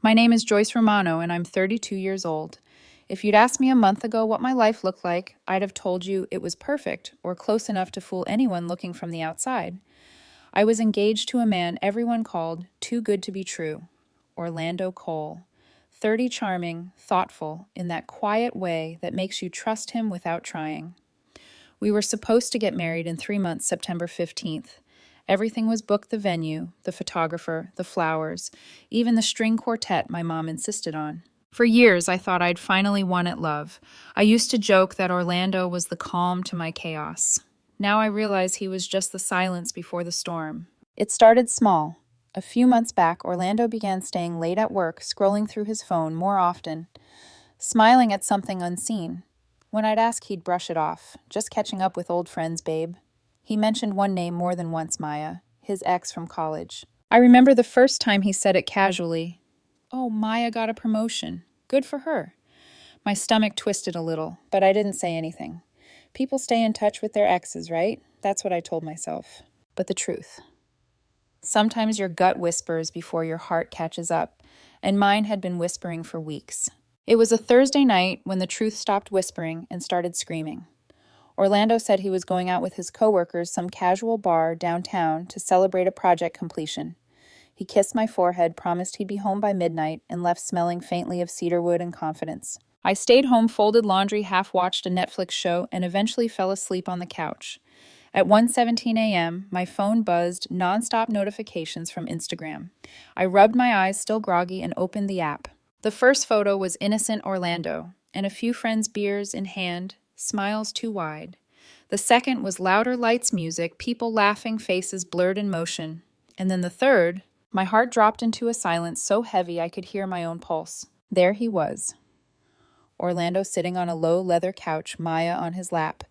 My name is Joyce Romano, and I'm 32 years old. If you'd asked me a month ago what my life looked like, I'd have told you it was perfect or close enough to fool anyone looking from the outside. I was engaged to a man everyone called too good to be true, Orlando Cole. 30 charming, thoughtful, in that quiet way that makes you trust him without trying. We were supposed to get married in 3 months, September 15th. Everything was booked: the venue, the photographer, the flowers, even the string quartet my mom insisted on. For years, I thought I'd finally won at love. I used to joke that Orlando was the calm to my chaos. Now I realize he was just the silence before the storm. It started small. A few months back, Orlando began staying late at work, scrolling through his phone more often, smiling at something unseen. When I'd ask, he'd brush it off. Just catching up with old friends, babe. He mentioned one name more than once: Maya, his ex from college. I remember the first time he said it casually. Oh, Maya got a promotion. Good for her. My stomach twisted a little, but I didn't say anything. People stay in touch with their exes, right? That's what I told myself. But the truth. Sometimes your gut whispers before your heart catches up, and mine had been whispering for weeks. It was a Thursday night when the truth stopped whispering and started screaming. Orlando said he was going out with his coworkers some casual bar downtown to celebrate a project completion. He kissed my forehead, promised he'd be home by midnight, and left smelling faintly of cedarwood and confidence. I stayed home, folded laundry, half-watched a Netflix show, and eventually fell asleep on the couch. At 1:17 a.m., my phone buzzed nonstop notifications from Instagram. I rubbed my eyes, still groggy, and opened the app. The first photo was innocent Orlando, and a few friends, beers in hand, smiles too wide. The second was louder lights, music, people laughing, faces blurred in motion. And then the third, my heart dropped into a silence so heavy I could hear my own pulse. There he was. Orlando sitting on a low leather couch, Maya on his lap,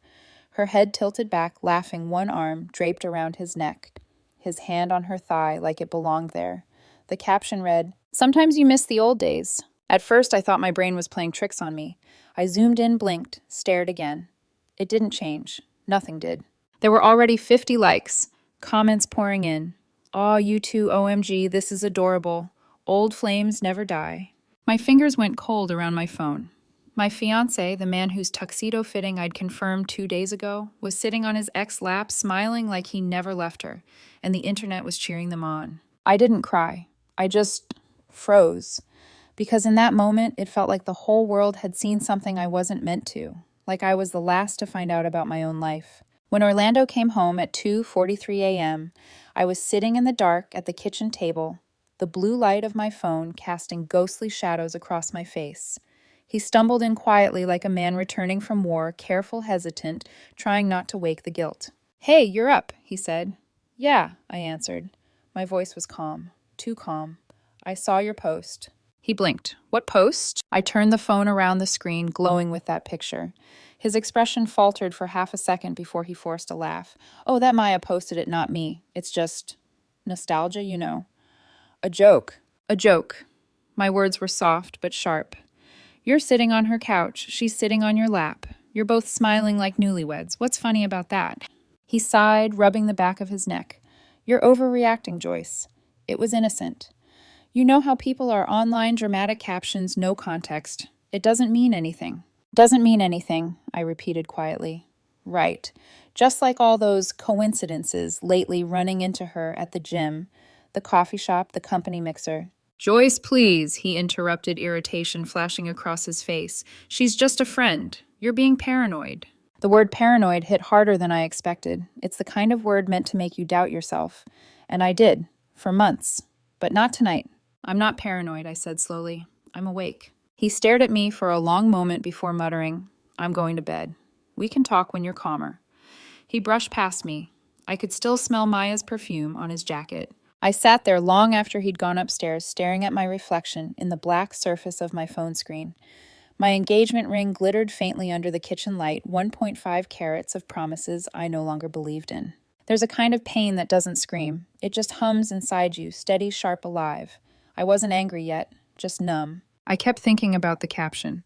her head tilted back, laughing, one arm draped around his neck, his hand on her thigh like it belonged there. The caption read, "Sometimes you miss the old days." At first, I thought my brain was playing tricks on me. I zoomed in, blinked, stared again. It didn't change. Nothing did. There were already 50 likes, comments pouring in. Aw, you two, OMG, this is adorable. Old flames never die. My fingers went cold around my phone. My fiancé, the man whose tuxedo fitting I'd confirmed 2 days ago, was sitting on his ex lap, smiling like he never left her, and the internet was cheering them on. I didn't cry. I just froze. Because in that moment, it felt like the whole world had seen something I wasn't meant to, like I was the last to find out about my own life. When Orlando came home at 2:43 a.m., I was sitting in the dark at the kitchen table, the blue light of my phone casting ghostly shadows across my face. He stumbled in quietly like a man returning from war, careful, hesitant, trying not to wake the guilt. "Hey, you're up," he said. "Yeah," I answered. My voice was calm, too calm. "I saw your post." He blinked. "What post?" I turned the phone around the screen, glowing with that picture. His expression faltered for half a second before he forced a laugh. "Oh, that Maya posted it, not me. It's just nostalgia, you know." "A joke." "A joke." My words were soft but sharp. "You're sitting on her couch. She's sitting on your lap. You're both smiling like newlyweds. What's funny about that?" He sighed, rubbing the back of his neck. "You're overreacting, Joyce. It was innocent. You know how people are online, dramatic captions, no context. It doesn't mean anything." "Doesn't mean anything," I repeated quietly. "Right. Just like all those coincidences lately, running into her at the gym, the coffee shop, the company mixer." "Joyce, please," he interrupted, irritation flashing across his face. "She's just a friend. You're being paranoid." The word paranoid hit harder than I expected. It's the kind of word meant to make you doubt yourself. And I did, for months. But not tonight. "I'm not paranoid," I said slowly. "I'm awake." He stared at me for a long moment before muttering, "I'm going to bed. We can talk when you're calmer." He brushed past me. I could still smell Maya's perfume on his jacket. I sat there long after he'd gone upstairs, staring at my reflection in the black surface of my phone screen. My engagement ring glittered faintly under the kitchen light, 1.5 carats of promises I no longer believed in. There's a kind of pain that doesn't scream. It just hums inside you, steady, sharp, alive. I wasn't angry yet, just numb. I kept thinking about the caption.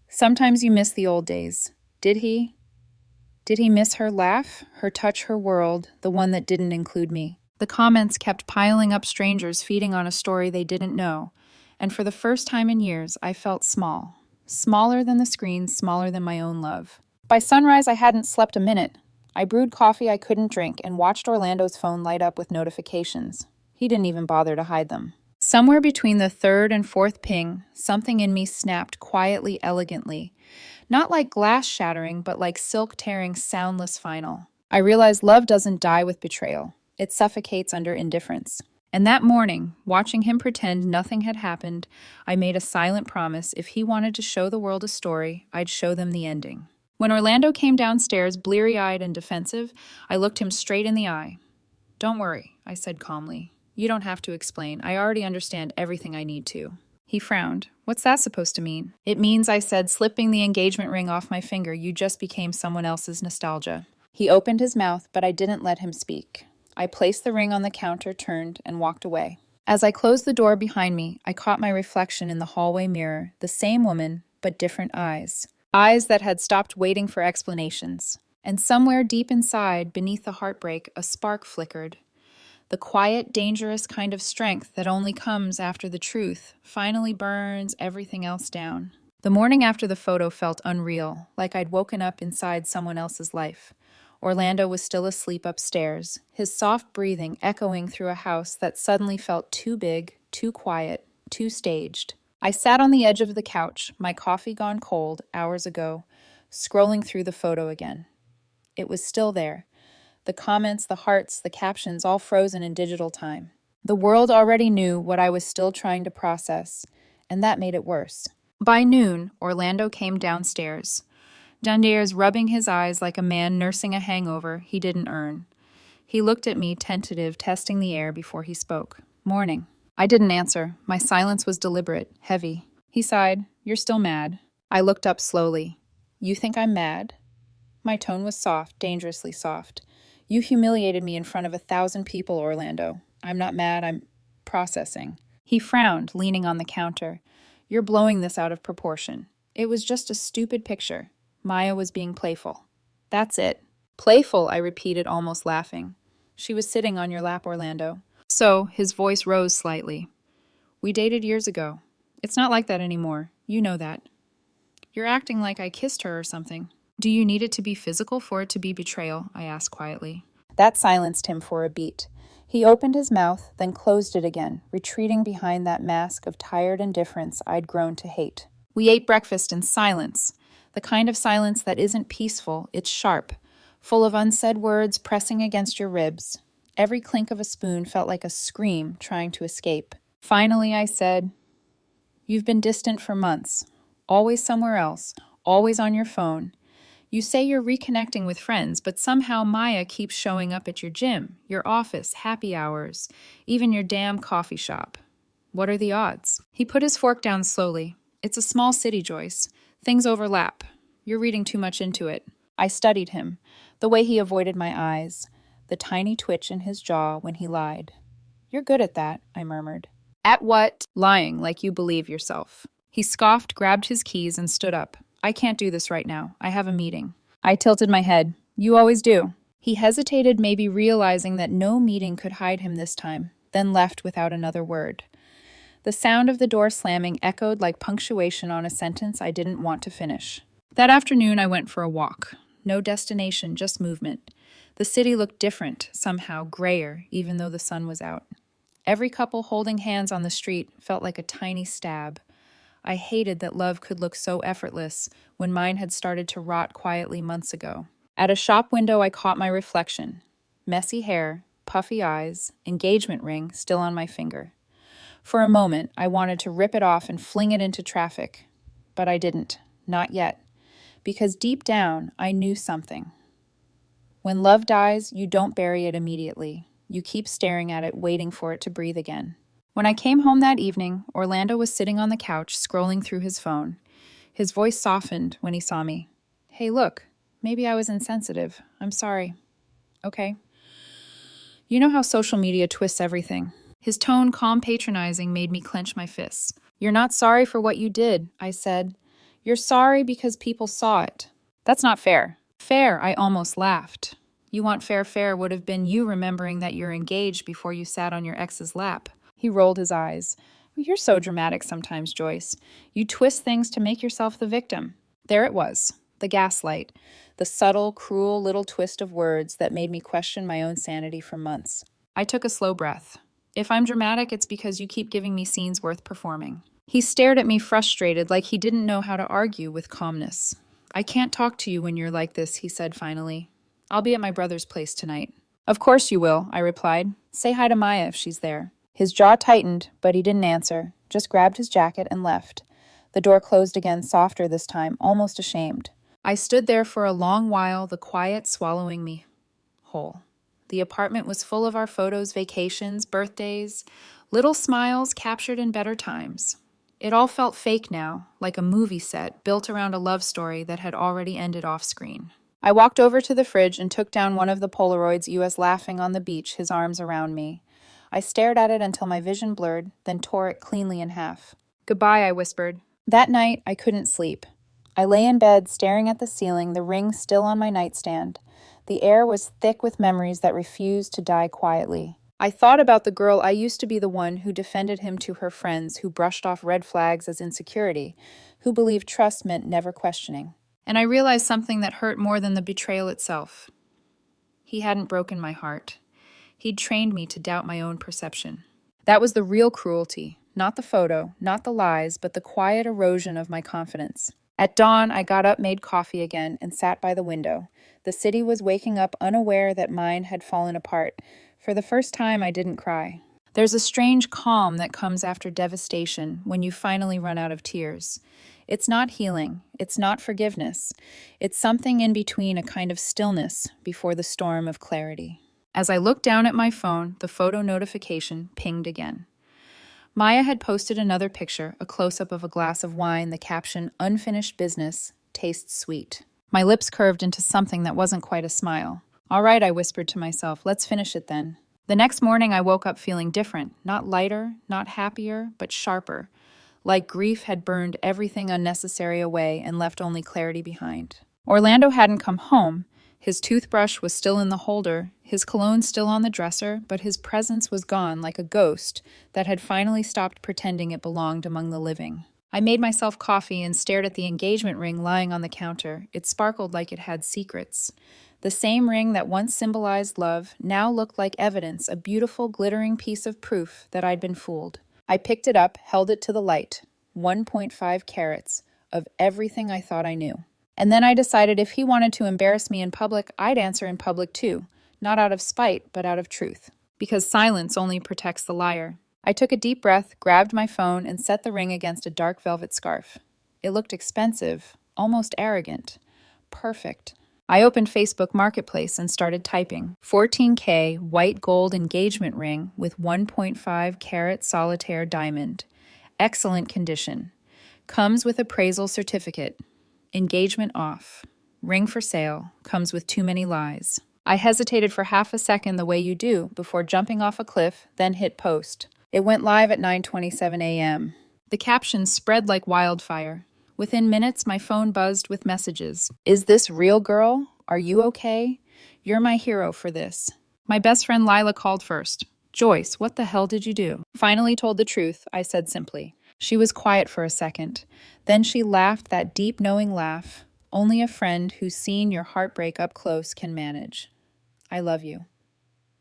"Sometimes you miss the old days." Did he? Did he miss her laugh, her touch, her world, the one that didn't include me? The comments kept piling up, strangers feeding on a story they didn't know. And for the first time in years, I felt small. Smaller than the screen, smaller than my own love. By sunrise, I hadn't slept a minute. I brewed coffee I couldn't drink and watched Orlando's phone light up with notifications. He didn't even bother to hide them. Somewhere between the third and fourth ping, something in me snapped quietly, elegantly. Not like glass shattering, but like silk tearing, soundless final. I realized love doesn't die with betrayal. It suffocates under indifference. And that morning, watching him pretend nothing had happened, I made a silent promise if he wanted to show the world a story, I'd show them the ending. When Orlando came downstairs, bleary-eyed and defensive, I looked him straight in the eye. "Don't worry," I said calmly. "You don't have to explain. I already understand everything I need to." He frowned. "What's that supposed to mean?" "It means," I said, slipping the engagement ring off my finger, "you just became someone else's nostalgia." He opened his mouth, but I didn't let him speak. I placed the ring on the counter, turned, and walked away. As I closed the door behind me, I caught my reflection in the hallway mirror, the same woman, but different eyes. Eyes that had stopped waiting for explanations. And somewhere deep inside, beneath the heartbreak, a spark flickered. The quiet, dangerous kind of strength that only comes after the truth finally burns everything else down. The morning after the photo felt unreal, like I'd woken up inside someone else's life. Orlando was still asleep upstairs, his soft breathing echoing through a house that suddenly felt too big, too quiet, too staged. I sat on the edge of the couch, my coffee gone cold hours ago, scrolling through the photo again. It was still there. The comments, the hearts, the captions, all frozen in digital time. The world already knew what I was still trying to process, and that made it worse. By noon, Orlando came downstairs, rubbing his eyes like a man nursing a hangover he didn't earn. He looked at me, tentative, testing the air before he spoke. "Morning." I didn't answer. My silence was deliberate, heavy. He sighed. "You're still mad." I looked up slowly. "You think I'm mad?" My tone was soft, dangerously soft. "You humiliated me in front of 1,000 people, Orlando. I'm not mad, I'm processing." He frowned, leaning on the counter. "You're blowing this out of proportion. It was just a stupid picture. Maya was being playful." "That's it." "Playful," I repeated, almost laughing. "She was sitting on your lap, Orlando." So, his voice rose slightly. "We dated years ago. It's not like that anymore. You know that. You're acting like I kissed her or something." "Do you need it to be physical for it to be betrayal?" I asked quietly. That silenced him for a beat. He opened his mouth, then closed it again, retreating behind that mask of tired indifference I'd grown to hate. We ate breakfast in silence, the kind of silence that isn't peaceful, it's sharp, full of unsaid words pressing against your ribs. Every clink of a spoon felt like a scream trying to escape. Finally, I said, "You've been distant for months, always somewhere else, always on your phone. You say you're reconnecting with friends, but somehow Maya keeps showing up at your gym, your office, happy hours, even your damn coffee shop. What are the odds?" He put his fork down slowly. "It's a small city, Joyce. Things overlap. You're reading too much into it." I studied him, the way he avoided my eyes, the tiny twitch in his jaw when he lied. "You're good at that," I murmured. "At what?" "Lying like you believe yourself." He scoffed, grabbed his keys, and stood up. "I can't do this right now. I have a meeting." I tilted my head. "You always do." He hesitated, maybe realizing that no meeting could hide him this time, then left without another word. The sound of the door slamming echoed like punctuation on a sentence I didn't want to finish. That afternoon, I went for a walk. No destination, just movement. The city looked different, somehow grayer, even though the sun was out. Every couple holding hands on the street felt like a tiny stab. I hated that love could look so effortless when mine had started to rot quietly months ago. At a shop window, I caught my reflection. Messy hair, puffy eyes, engagement ring still on my finger. For a moment, I wanted to rip it off and fling it into traffic. But I didn't. Not yet. Because deep down, I knew something. When love dies, you don't bury it immediately. You keep staring at it, waiting for it to breathe again. When I came home that evening, Orlando was sitting on the couch, scrolling through his phone. His voice softened when he saw me. "Hey, look, maybe I was insensitive. I'm sorry." "Okay." "You know how social media twists everything." His tone, calm, patronizing, made me clench my fists. "You're not sorry for what you did," I said. "You're sorry because people saw it." "That's not fair." "Fair," I almost laughed. "You want fair would have been you remembering that you're engaged before you sat on your ex's lap." He rolled his eyes. You're so dramatic sometimes, Joyce. You twist things to make yourself the victim. There it was, the gaslight, the subtle, cruel little twist of words that made me question my own sanity for months. I took a slow breath. If I'm dramatic, it's because you keep giving me scenes worth performing. He stared at me frustrated, like he didn't know how to argue with calmness. I can't talk to you when you're like this, he said finally. I'll be at my brother's place tonight. Of course you will, I replied. Say hi to Maya if she's there. His jaw tightened, but he didn't answer, just grabbed his jacket and left. The door closed again, softer this time, almost ashamed. I stood there for a long while, the quiet swallowing me whole. The apartment was full of our photos, vacations, birthdays, little smiles captured in better times. It all felt fake now, like a movie set built around a love story that had already ended off screen. I walked over to the fridge and took down one of the Polaroids you was laughing on the beach, his arms around me. I stared at it until my vision blurred, then tore it cleanly in half. Goodbye, I whispered. That night, I couldn't sleep. I lay in bed, staring at the ceiling, the ring still on my nightstand. The air was thick with memories that refused to die quietly. I thought about the girl I used to be, the one who defended him to her friends, who brushed off red flags as insecurity, who believed trust meant never questioning. And I realized something that hurt more than the betrayal itself. He hadn't broken my heart. He'd trained me to doubt my own perception. That was the real cruelty, not the photo, not the lies, but the quiet erosion of my confidence. At dawn, I got up, made coffee again, and sat by the window. The city was waking up, unaware that mine had fallen apart. For the first time, I didn't cry. There's a strange calm that comes after devastation when you finally run out of tears. It's not healing. It's not forgiveness. It's something in between, a kind of stillness before the storm of clarity. As I looked down at my phone, the photo notification pinged again. Maya had posted another picture, a close-up of a glass of wine, the caption, "Unfinished business, tastes sweet." My lips curved into something that wasn't quite a smile. All right, I whispered to myself, let's finish it then. The next morning, I woke up feeling different, not lighter, not happier, but sharper, like grief had burned everything unnecessary away and left only clarity behind. Orlando hadn't come home. His toothbrush was still in the holder, his cologne still on the dresser, but his presence was gone like a ghost that had finally stopped pretending it belonged among the living. I made myself coffee and stared at the engagement ring lying on the counter. It sparkled like it had secrets. The same ring that once symbolized love now looked like evidence, a beautiful, glittering piece of proof that I'd been fooled. I picked it up, held it to the light. 1.5 carats of everything I thought I knew. And then I decided if he wanted to embarrass me in public, I'd answer in public too. Not out of spite, but out of truth. Because silence only protects the liar. I took a deep breath, grabbed my phone, and set the ring against a dark velvet scarf. It looked expensive, almost arrogant. Perfect. I opened Facebook Marketplace and started typing. 14K white gold engagement ring with 1.5 carat solitaire diamond. Excellent condition. Comes with appraisal certificate. Engagement off. Ring for sale. Comes with too many lies. I hesitated for half a second the way you do before jumping off a cliff, then hit post. It went live at 9:27 a.m. The caption spread like wildfire. Within minutes, my phone buzzed with messages. Is this real, girl? Are you okay? You're my hero for this. My best friend Lila called first. Joyce, what the hell did you do? Finally told the truth, I said simply. She was quiet for a second. Then she laughed that deep, knowing laugh only a friend who's seen your heartbreak up close can manage. I love you.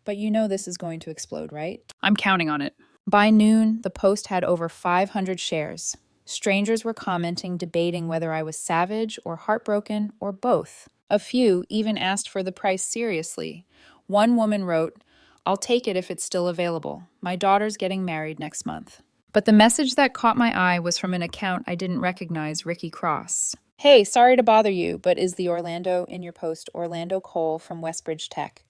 But you know this is going to explode, right? I'm counting on it. By noon, the post had over 500 shares. Strangers were commenting, debating whether I was savage or heartbroken or both. A few even asked for the price seriously. One woman wrote, "I'll take it if it's still available. My daughter's getting married next month." But the message that caught my eye was from an account I didn't recognize, Ricky Cross. Hey, sorry to bother you, but is the Orlando in your post Orlando Cole from Westbridge Tech?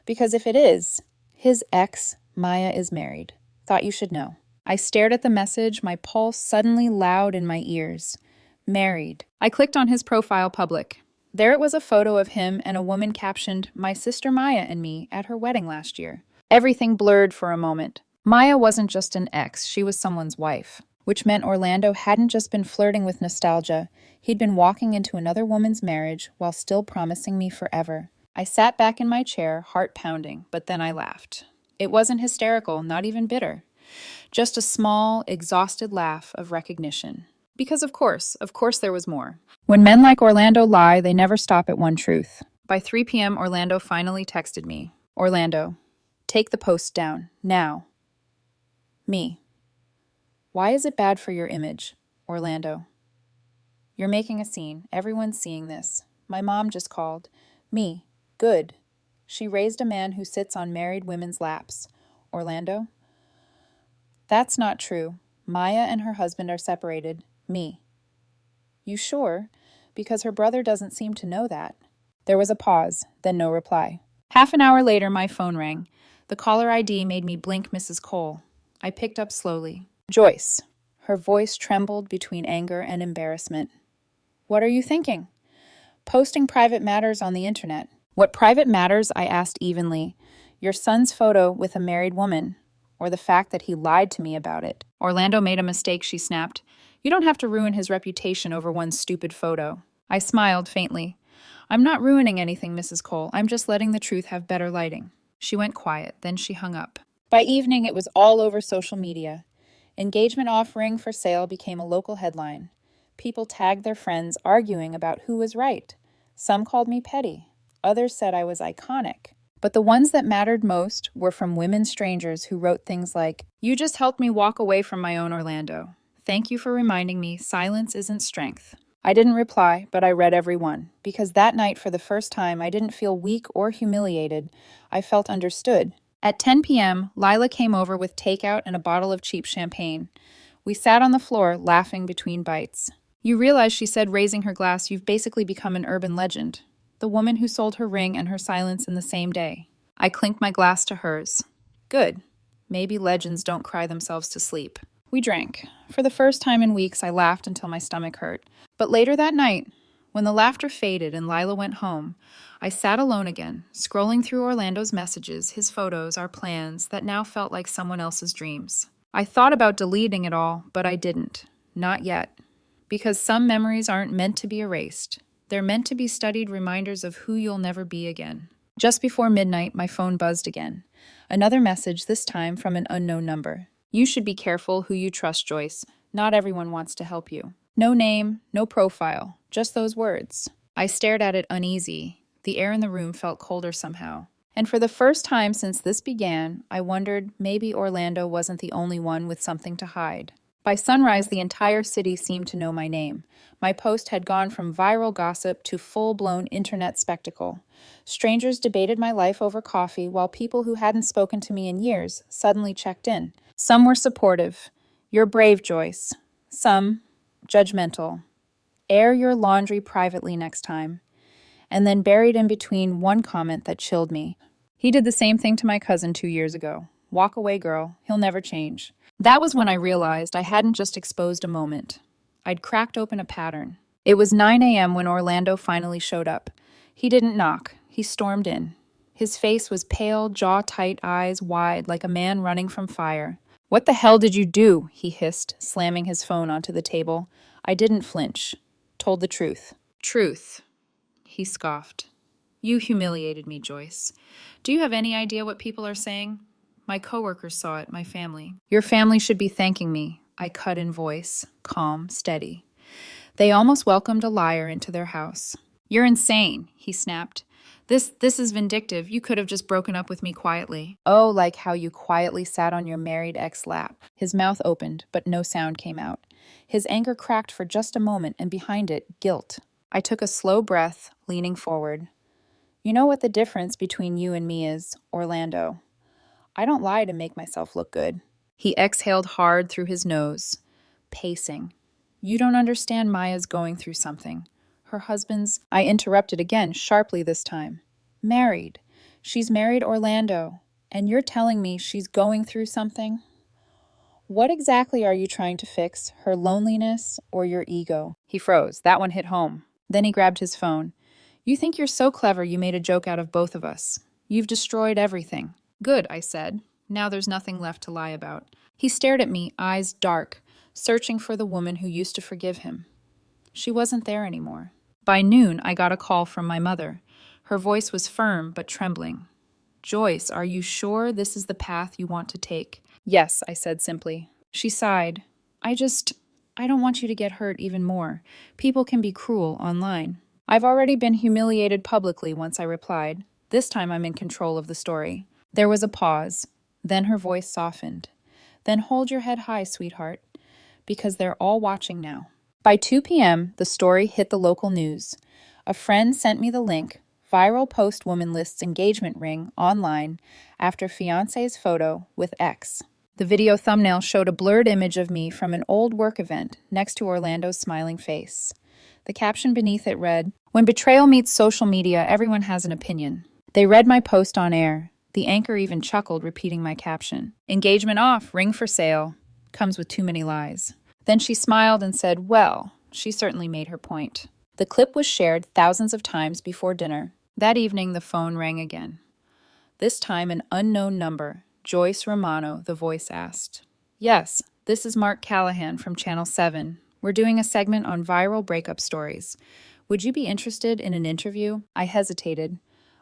Because if it is, his ex, Maya, is married. Thought you should know. I stared at the message, my pulse suddenly loud in my ears. Married. I clicked on his profile public. There it was, a photo of him and a woman captioned, "My sister Maya and me at her wedding last year." Everything blurred for a moment. Maya wasn't just an ex, she was someone's wife, which meant Orlando hadn't just been flirting with nostalgia, he'd been walking into another woman's marriage while still promising me forever. I sat back in my chair, heart pounding, but then I laughed. It wasn't hysterical, not even bitter. Just a small, exhausted laugh of recognition. Because of course there was more. When men like Orlando lie, they never stop at one truth. By 3 p.m., Orlando finally texted me. Orlando, take the post down, now. Me. Why is it bad for your image? Orlando. You're making a scene. Everyone's seeing this. My mom just called. Me. Good. She raised a man who sits on married women's laps. Orlando. That's not true. Maya and her husband are separated. Me. You sure? Because her brother doesn't seem to know that. There was a pause, then no reply. Half an hour later, my phone rang. The caller ID made me blink Mrs. Cole. I picked up slowly. Joyce. Her voice trembled between anger and embarrassment. What are you thinking? Posting private matters on the internet. What private matters? I asked evenly. Your son's photo with a married woman, or the fact that he lied to me about it. Orlando made a mistake, she snapped. You don't have to ruin his reputation over one stupid photo. I smiled faintly. I'm not ruining anything, Mrs. Cole. I'm just letting the truth have better lighting. She went quiet, then she hung up. By evening, it was all over social media. Engagement offering for sale became a local headline. People tagged their friends arguing about who was right. Some called me petty. Others said I was iconic. But the ones that mattered most were from women strangers who wrote things like, You just helped me walk away from my own Orlando. Thank you for reminding me silence isn't strength. I didn't reply, but I read every one, because that night for the first time I didn't feel weak or humiliated. I felt understood. At 10 p.m., Lila came over with takeout and a bottle of cheap champagne. We sat on the floor, laughing between bites. You realize, she said, raising her glass, you've basically become an urban legend. The woman who sold her ring and her silence in the same day. I clinked my glass to hers. Good. Maybe legends don't cry themselves to sleep. We drank. For the first time in weeks, I laughed until my stomach hurt. But later that night, when the laughter faded and Lila went home, I sat alone again, scrolling through Orlando's messages, his photos, our plans, that now felt like someone else's dreams. I thought about deleting it all, but I didn't. Not yet. Because some memories aren't meant to be erased. They're meant to be studied reminders of who you'll never be again. Just before midnight, my phone buzzed again. Another message, this time from an unknown number. You should be careful who you trust, Joyce. Not everyone wants to help you. No name, no profile, just those words. I stared at it uneasy. The air in the room felt colder somehow. And for the first time since this began, I wondered maybe Orlando wasn't the only one with something to hide. By sunrise, the entire city seemed to know my name. My post had gone from viral gossip to full-blown internet spectacle. Strangers debated my life over coffee, while people who hadn't spoken to me in years suddenly checked in. Some were supportive. You're brave, Joyce. Some, judgmental. Air your laundry privately next time. And then buried in between one comment that chilled me. He did the same thing to my cousin 2 years ago. Walk away, girl. He'll never change. That was when I realized I hadn't just exposed a moment. I'd cracked open a pattern. It was 9 a.m. when Orlando finally showed up. He didn't knock. He stormed in. His face was pale, jaw tight, eyes wide, like a man running from fire. What the hell did you do? He hissed, slamming his phone onto the table. I didn't flinch. Told the truth. Truth. He scoffed. You humiliated me, Joyce. Do you have any idea what people are saying? My coworkers saw it, my family. Your family should be thanking me. I cut in voice, calm, steady. They almost welcomed a liar into their house. You're insane, he snapped. This is vindictive. You could have just broken up with me quietly. Oh, like how you quietly sat on your married ex lap. His mouth opened, but no sound came out. His anger cracked for just a moment, and behind it, guilt. I took a slow breath, leaning forward. You know what the difference between you and me is, Orlando? I don't lie to make myself look good. He exhaled hard through his nose, pacing. You don't understand. Maya's going through something. Her husband's... I interrupted again, sharply this time. Married. She's married Orlando. And you're telling me she's going through something? What exactly are you trying to fix? Her loneliness or your ego? He froze. That one hit home. Then he grabbed his phone. You think you're so clever you made a joke out of both of us. You've destroyed everything. Good, I said. Now there's nothing left to lie about. He stared at me, eyes dark, searching for the woman who used to forgive him. She wasn't there anymore. By noon, I got a call from my mother. Her voice was firm but trembling. Joyce, are you sure this is the path you want to take? Yes, I said simply. She sighed. I don't want you to get hurt even more. People can be cruel online. I've already been humiliated publicly once, I replied. This time I'm in control of the story. There was a pause. Then her voice softened. Then hold your head high, sweetheart, because they're all watching now. By 2 p.m., the story hit the local news. A friend sent me the link. Viral post woman lists engagement ring online after fiancé's photo with ex. The video thumbnail showed a blurred image of me from an old work event next to Orlando's smiling face. The caption beneath it read, "When betrayal meets social media, everyone has an opinion." They read my post on air. The anchor even chuckled, repeating my caption. "Engagement off, ring for sale. Comes with too many lies." Then she smiled and said, "Well, she certainly made her point." The clip was shared thousands of times before dinner. That evening, the phone rang again. This time, an unknown number. Joyce Romano, the voice asked. "Yes, this is Mark Callahan from Channel 7. We're doing a segment on viral breakup stories. Would you be interested in an interview?" I hesitated.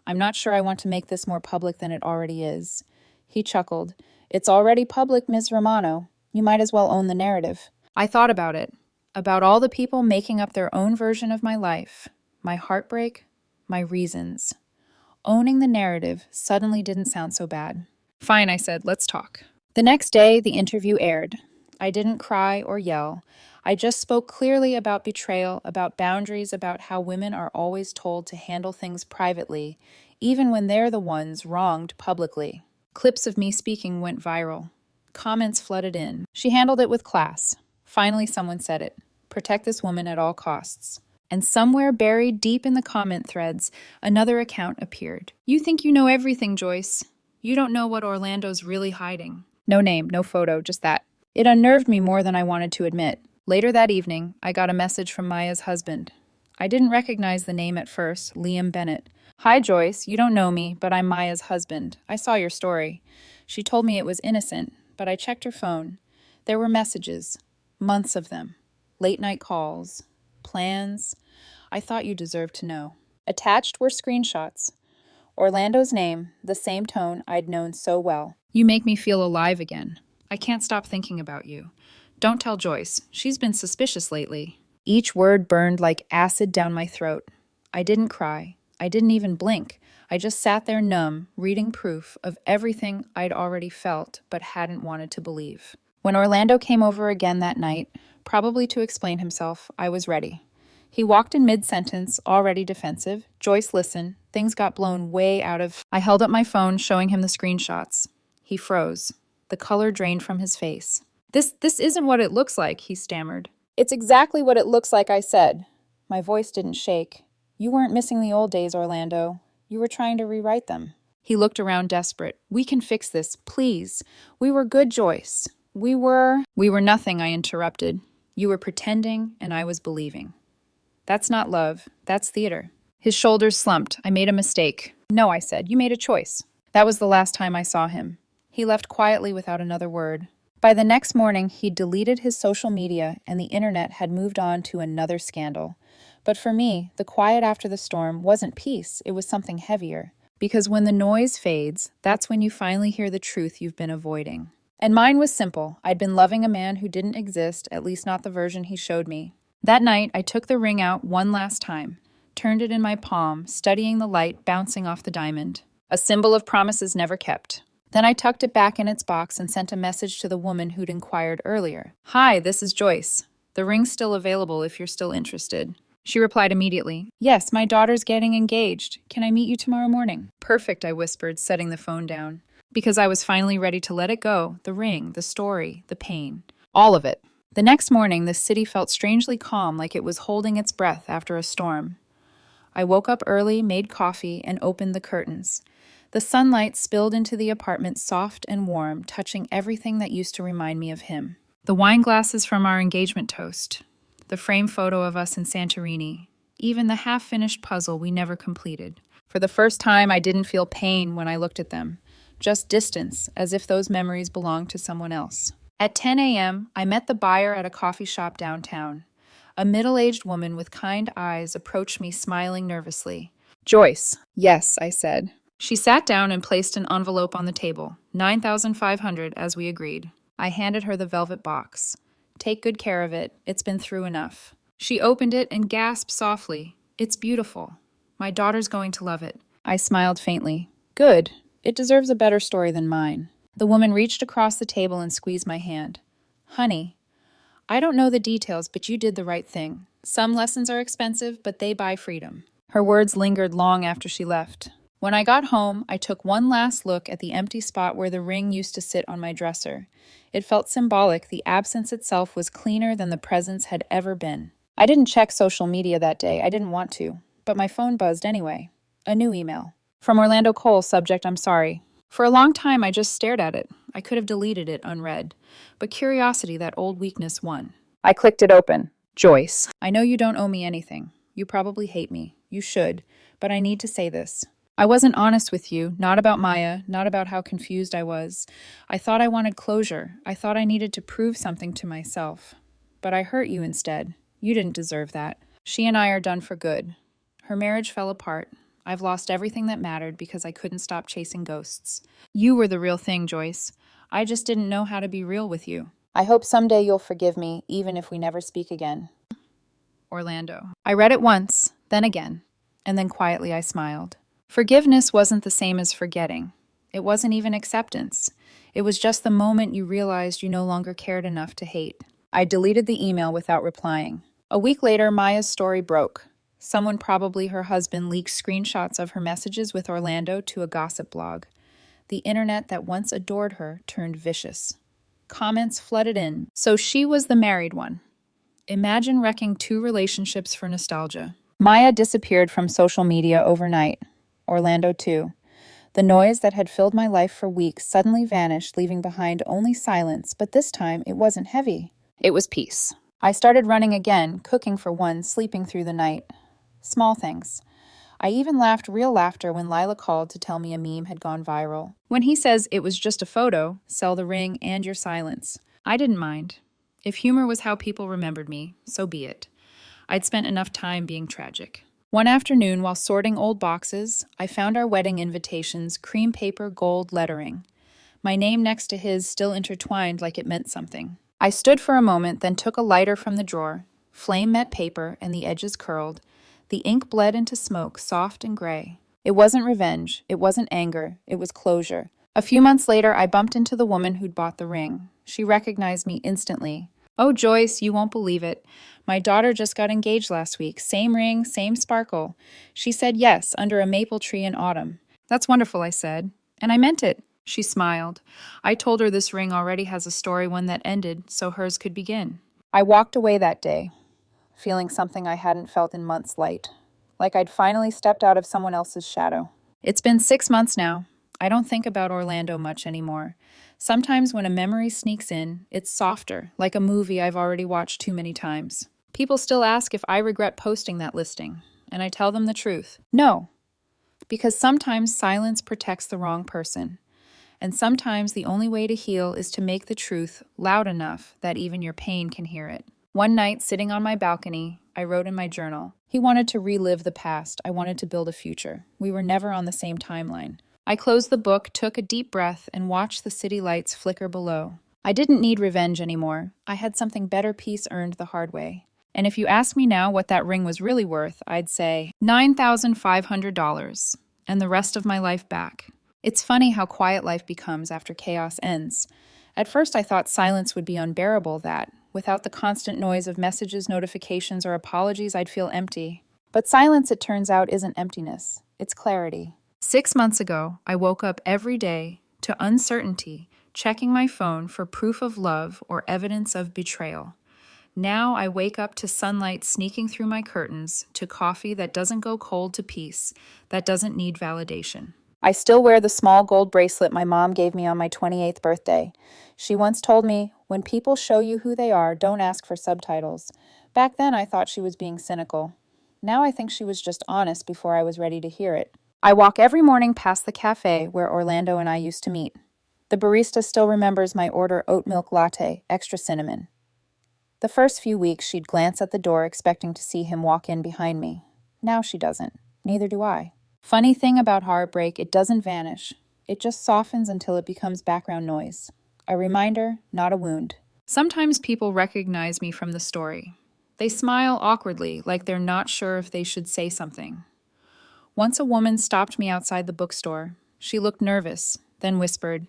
"I'm not sure I want to make this more public than it already is." He chuckled. "It's already public, Ms. Romano. You might as well own the narrative." I thought about it, about all the people making up their own version of my life, my heartbreak, my reasons. Owning the narrative suddenly didn't sound so bad. "Fine," I said, "let's talk." The next day, the interview aired. I didn't cry or yell. I just spoke clearly about betrayal, about boundaries, about how women are always told to handle things privately, even when they're the ones wronged publicly. Clips of me speaking went viral. Comments flooded in. She handled it with class. Finally, someone said it. Protect this woman at all costs. And somewhere buried deep in the comment threads, another account appeared. "You think you know everything, Joyce. You don't know what Orlando's really hiding." No name, no photo, just that. It unnerved me more than I wanted to admit. Later that evening, I got a message from Maya's husband. I didn't recognize the name at first, Liam Bennett. "Hi, Joyce. You don't know me, but I'm Maya's husband. I saw your story." She told me it was innocent, but I checked her phone. There were messages. Months of them. Late-night calls. Plans. I thought you deserved to know. Attached were screenshots. Orlando's name, the same tone I'd known so well. "You make me feel alive again. I can't stop thinking about you. Don't tell Joyce. She's been suspicious lately." Each word burned like acid down my throat. I didn't cry. I didn't even blink. I just sat there numb, reading proof of everything I'd already felt but hadn't wanted to believe. When Orlando came over again that night, probably to explain himself, I was ready. He walked in mid-sentence, already defensive. Joyce listened. Things got blown way out of... I held up my phone, showing him the screenshots. He froze. The color drained from his face. This isn't what it looks like," he stammered. "It's exactly what it looks like," I said. My voice didn't shake. "You weren't missing the old days, Orlando. You were trying to rewrite them." He looked around desperate. "We can fix this, please. We were good, Joyce. We were nothing," I interrupted. "You were pretending, and I was believing. That's not love. That's theater." His shoulders slumped. "I made a mistake." "No," I said. "You made a choice." That was the last time I saw him. He left quietly without another word. By the next morning, he'd deleted his social media, and the internet had moved on to another scandal. But for me, the quiet after the storm wasn't peace. It was something heavier. Because when the noise fades, that's when you finally hear the truth you've been avoiding. And mine was simple. I'd been loving a man who didn't exist, at least not the version he showed me. That night, I took the ring out one last time, turned it in my palm, studying the light bouncing off the diamond. A symbol of promises never kept. Then I tucked it back in its box and sent a message to the woman who'd inquired earlier. "Hi, this is Joyce. The ring's still available if you're still interested." She replied immediately. "Yes, my daughter's getting engaged. Can I meet you tomorrow morning?" "Perfect," I whispered, setting the phone down. Because I was finally ready to let it go, the ring, the story, the pain. All of it. The next morning, the city felt strangely calm, like it was holding its breath after a storm. I woke up early, made coffee, and opened the curtains. The sunlight spilled into the apartment soft and warm, touching everything that used to remind me of him. The wine glasses from our engagement toast, the framed photo of us in Santorini, even the half-finished puzzle we never completed. For the first time, I didn't feel pain when I looked at them, just distance, as if those memories belonged to someone else. At 10 a.m., I met the buyer at a coffee shop downtown. A middle-aged woman with kind eyes approached me, smiling nervously. "Joyce." "Yes," I said. She sat down and placed an envelope on the table. 9,500 as we agreed. I handed her the velvet box. Take good care of it. It's been through enough. She opened it and gasped softly. It's beautiful. My daughter's going to love it. I smiled faintly. Good. It deserves a better story than mine. The woman reached across the table and squeezed my hand. Honey, I don't know the details, but you did the right thing. Some lessons are expensive, but they buy freedom. Her words lingered long after she left. When I got home, I took one last look at the empty spot where the ring used to sit on my dresser. It felt symbolic. The absence itself was cleaner than the presence had ever been. I didn't check social media that day. I didn't want to. But my phone buzzed anyway. A new email. From Orlando Cole, subject, I'm sorry. For a long time, I just stared at it. I could have deleted it unread. But curiosity, that old weakness, won. I clicked it open. Joyce, I know you don't owe me anything. You probably hate me. You should. But I need to say this. I wasn't honest with you, not about Maya, not about how confused I was. I thought I wanted closure. I thought I needed to prove something to myself. But I hurt you instead. You didn't deserve that. She and I are done for good. Her marriage fell apart. I've lost everything that mattered because I couldn't stop chasing ghosts. You were the real thing, Joyce. I just didn't know how to be real with you. I hope someday you'll forgive me, even if we never speak again. Orlando. I read it once, then again, and then quietly I smiled. Forgiveness wasn't the same as forgetting. It wasn't even acceptance. It was just the moment you realized you no longer cared enough to hate. I deleted the email without replying. A week later, Maya's story broke. Someone, probably her husband, leaked screenshots of her messages with Orlando to a gossip blog. The internet that once adored her turned vicious. Comments flooded in. So she was the married one. Imagine wrecking two relationships for nostalgia. Maya disappeared from social media overnight. Orlando too. The noise that had filled my life for weeks suddenly vanished, leaving behind only silence, but this time it wasn't heavy. It was peace. I started running again, cooking for one, sleeping through the night. Small things. I even laughed real laughter when Lila called to tell me a meme had gone viral. When he says it was just a photo, sell the ring and your silence. I didn't mind. If humor was how people remembered me, so be it. I'd spent enough time being tragic. One afternoon, while sorting old boxes, I found our wedding invitations, cream paper gold lettering. My name next to his still intertwined like it meant something. I stood for a moment, then took a lighter from the drawer. Flame met paper, and the edges curled. The ink bled into smoke, soft and gray. It wasn't revenge. It wasn't anger. It was closure. A few months later, I bumped into the woman who'd bought the ring. She recognized me instantly. Oh, Joyce, you won't believe it. My daughter just got engaged last week. Same ring, same sparkle. She said yes, under a maple tree in autumn. That's wonderful, I said. And I meant it. She smiled. I told her this ring already has a story, one that ended, so hers could begin. I walked away that day, feeling something I hadn't felt in months light, like I'd finally stepped out of someone else's shadow. It's been 6 months now. I don't think about Orlando much anymore. Sometimes when a memory sneaks in, it's softer, like a movie I've already watched too many times. People still ask if I regret posting that listing, and I tell them the truth. No, because sometimes silence protects the wrong person, and sometimes the only way to heal is to make the truth loud enough that even your pain can hear it. One night, sitting on my balcony, I wrote in my journal. He wanted to relive the past. I wanted to build a future. We were never on the same timeline. I closed the book, took a deep breath, and watched the city lights flicker below. I didn't need revenge anymore. I had something better, peace earned the hard way. And if you ask me now what that ring was really worth, I'd say $9,500 and the rest of my life back. It's funny how quiet life becomes after chaos ends. At first I thought silence would be unbearable, that without the constant noise of messages, notifications, or apologies, I'd feel empty. But silence, it turns out, isn't emptiness. It's clarity. 6 months ago, I woke up every day to uncertainty, checking my phone for proof of love or evidence of betrayal. Now I wake up to sunlight sneaking through my curtains, to coffee that doesn't go cold, to peace that doesn't need validation. I still wear the small gold bracelet my mom gave me on my 28th birthday. She once told me, when people show you who they are, don't ask for subtitles. Back then I thought she was being cynical. Now I think she was just honest before I was ready to hear it. I walk every morning past the cafe where Orlando and I used to meet. The barista still remembers my order: oat milk latte, extra cinnamon. The first few weeks she'd glance at the door expecting to see him walk in behind me. Now she doesn't. Neither do I. Funny thing about heartbreak, it doesn't vanish. It just softens until it becomes background noise. A reminder, not a wound. Sometimes people recognize me from the story. They smile awkwardly, like they're not sure if they should say something. Once a woman stopped me outside the bookstore. She looked nervous, then whispered,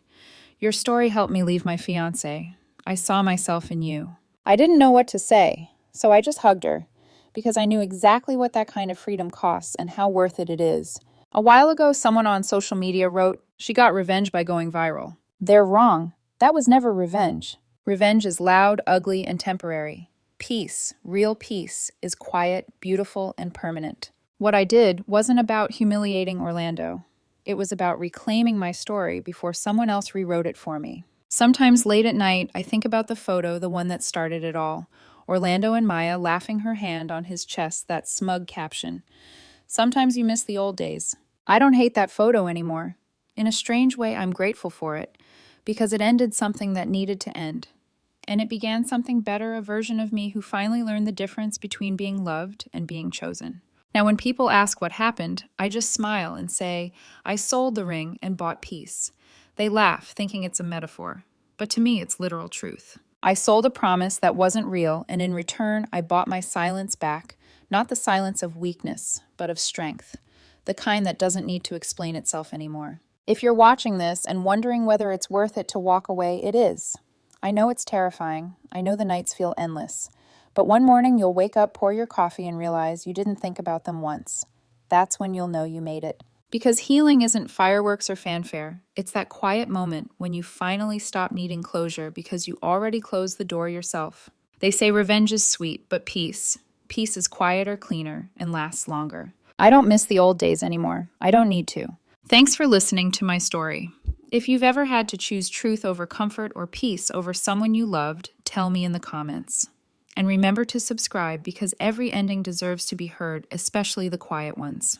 "Your story helped me leave my fiancé. I saw myself in you." I didn't know what to say, so I just hugged her, because I knew exactly what that kind of freedom costs and how worth it is. A while ago, someone on social media wrote, "She got revenge by going viral." They're wrong. That was never revenge. Revenge is loud, ugly, and temporary. Peace, real peace, is quiet, beautiful, and permanent. What I did wasn't about humiliating Orlando. It was about reclaiming my story before someone else rewrote it for me. Sometimes late at night, I think about the photo, the one that started it all. Orlando and Maya laughing, her hand on his chest, that smug caption. Sometimes you miss the old days. I don't hate that photo anymore. In a strange way, I'm grateful for it, because it ended something that needed to end. And it began something better, a version of me who finally learned the difference between being loved and being chosen. Now, when people ask what happened, I just smile and say, I sold the ring and bought peace. They laugh, thinking it's a metaphor. But to me, it's literal truth. I sold a promise that wasn't real, and in return, I bought my silence back. Not the silence of weakness, but of strength. The kind that doesn't need to explain itself anymore. If you're watching this and wondering whether it's worth it to walk away, it is. I know it's terrifying. I know the nights feel endless. But one morning you'll wake up, pour your coffee, and realize you didn't think about them once. That's when you'll know you made it. Because healing isn't fireworks or fanfare. It's that quiet moment when you finally stop needing closure because you already closed the door yourself. They say revenge is sweet, but peace is quieter, cleaner, and lasts longer. I don't miss the old days anymore. I don't need to. Thanks for listening to my story. If you've ever had to choose truth over comfort or peace over someone you loved, tell me in the comments. And remember to subscribe because every ending deserves to be heard, especially the quiet ones.